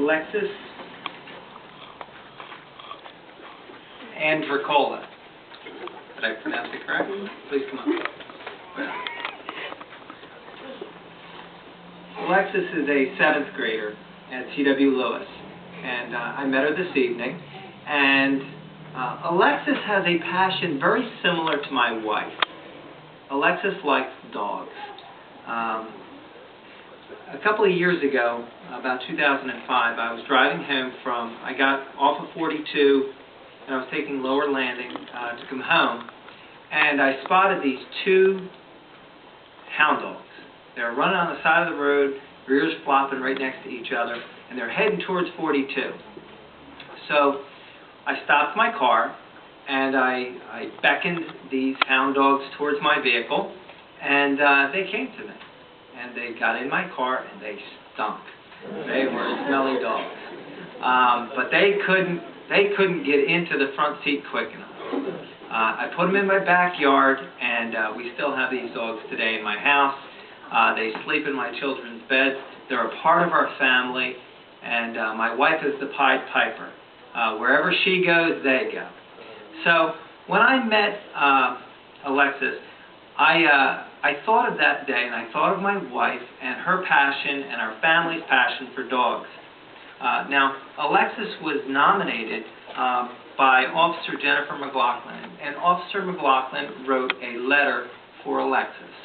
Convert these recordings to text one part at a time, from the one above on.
Alexis Andricola. Did I pronounce it correctly? Please come up. Alexis is a 7th grader at C.W. Lewis, and I met her this evening. And Alexis has a passion very similar to my wife. Alexis likes dogs. A couple of years ago, about 2005, I was driving home I got off of 42, and I was taking Lower Landing to come home, and I spotted these 2 hound dogs. They were running on the side of the road, rears flopping right next to each other, and they're heading towards 42. So I stopped my car, and I beckoned these hound dogs towards my vehicle, and they came to me. And they got in my car, and they stunk. They were smelly dogs. But they couldn't get into the front seat quick enough. I put them in my backyard, and we still have these dogs today in my house. They sleep in my children's beds. They're a part of our family, and my wife is the Pied Piper. Wherever she goes, they go. So when I met Alexis, I thought of that day, and I thought of my wife and her passion and our family's passion for dogs. Now, Alexis was nominated by Officer Jenn McLaughlin, and Officer McLaughlin wrote a letter for Alexis.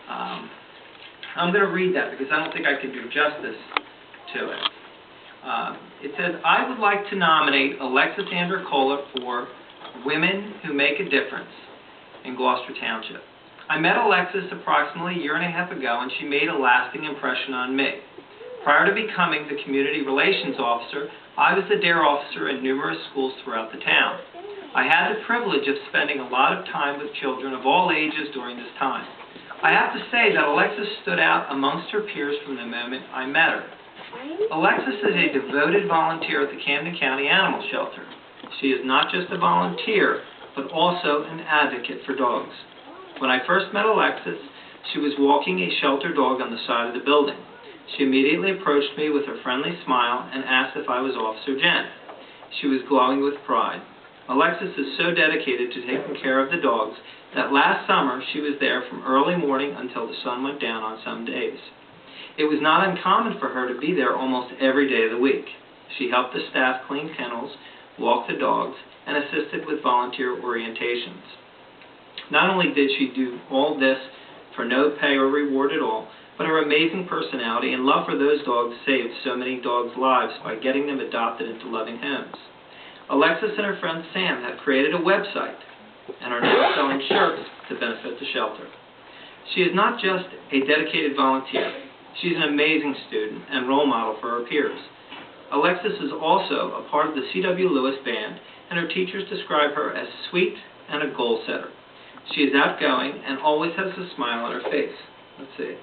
I'm going to read that because I don't think I can do justice to it. It says, "I would like to nominate Alexis Andricola for Women Who Make a Difference in Gloucester Township. I met Alexis approximately a year and a half ago, and she made a lasting impression on me. Prior to becoming the Community Relations Officer, I was the DARE officer in numerous schools throughout the town. I had the privilege of spending a lot of time with children of all ages during this time. I have to say that Alexis stood out amongst her peers from the moment I met her. Alexis is a devoted volunteer at the Camden County Animal Shelter. She is not just a volunteer, but also an advocate for dogs. When I first met Alexis, she was walking a shelter dog on the side of the building. She immediately approached me with her friendly smile and asked if I was Officer Jenn. She was glowing with pride. Alexis is so dedicated to taking care of the dogs that last summer she was there from early morning until the sun went down on some days. It was not uncommon for her to be there almost every day of the week. She helped the staff clean kennels, walk the dogs, and assisted with volunteer orientations. Not only did she do all this for no pay or reward at all, but her amazing personality and love for those dogs saved so many dogs' lives by getting them adopted into loving homes. Alexis and her friend Sam have created a website and are now selling shirts to benefit the shelter. She is not just a dedicated volunteer. She's an amazing student and role model for her peers. Alexis is also a part of the C.W. Lewis Band, and her teachers describe her as sweet and a goal setter. She is outgoing and always has a smile on her face. Let's see.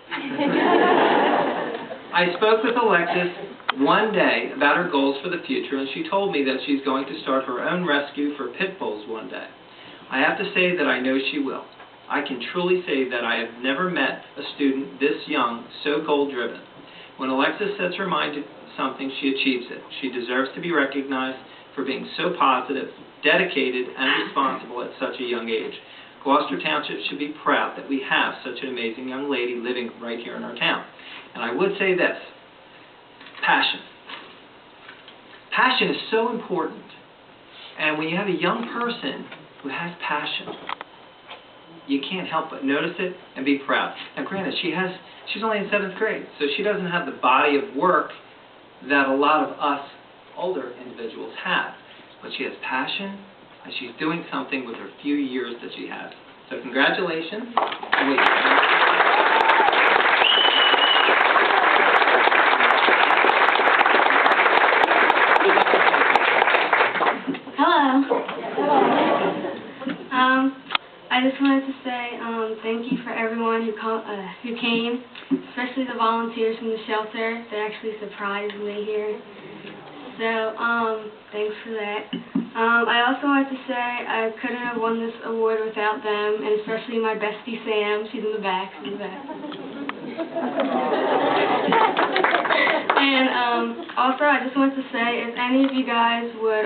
I spoke with Alexis one day about her goals for the future, and she told me that she's going to start her own rescue for pit bulls one day. I have to say that I know she will. I can truly say that I have never met a student this young, so goal-driven. When Alexis sets her mind to something, she achieves it. She deserves to be recognized for being so positive, dedicated, and responsible at such a young age. Gloucester Township should be proud that we have such an amazing young lady living right here in our town. And I would say this, passion. Passion is so important. And when you have a young person who has passion, you can't help but notice it and be proud. Now granted, she's only in 7th grade, so she doesn't have the body of work that a lot of us older individuals have. But she has passion, and she's doing something with her few years that she has. So congratulations. I just wanted to say thank you for everyone who came, especially the volunteers from the shelter. They actually surprised me here. So thanks for that. I also wanted to say I couldn't have won this award without them, and especially my bestie Sam. She's in the back. And also, I just wanted to say, if any of you guys would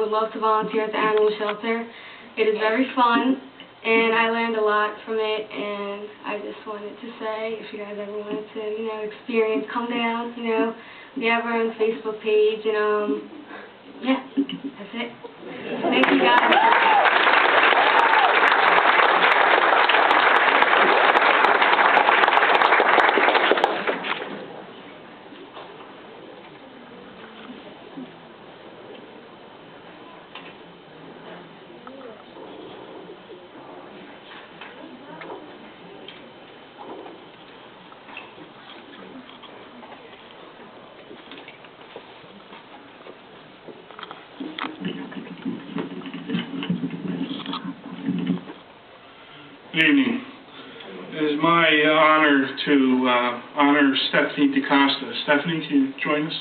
love to volunteer at the animal shelter, it is very fun, and I learned a lot from it. And I just wanted to say, if you guys ever wanted to, experience, come down. We have our own Facebook page, and yeah, that's it. Thank you guys. Good evening. It is my honor to honor Stephanie DaCosta. Stephanie, can you join us?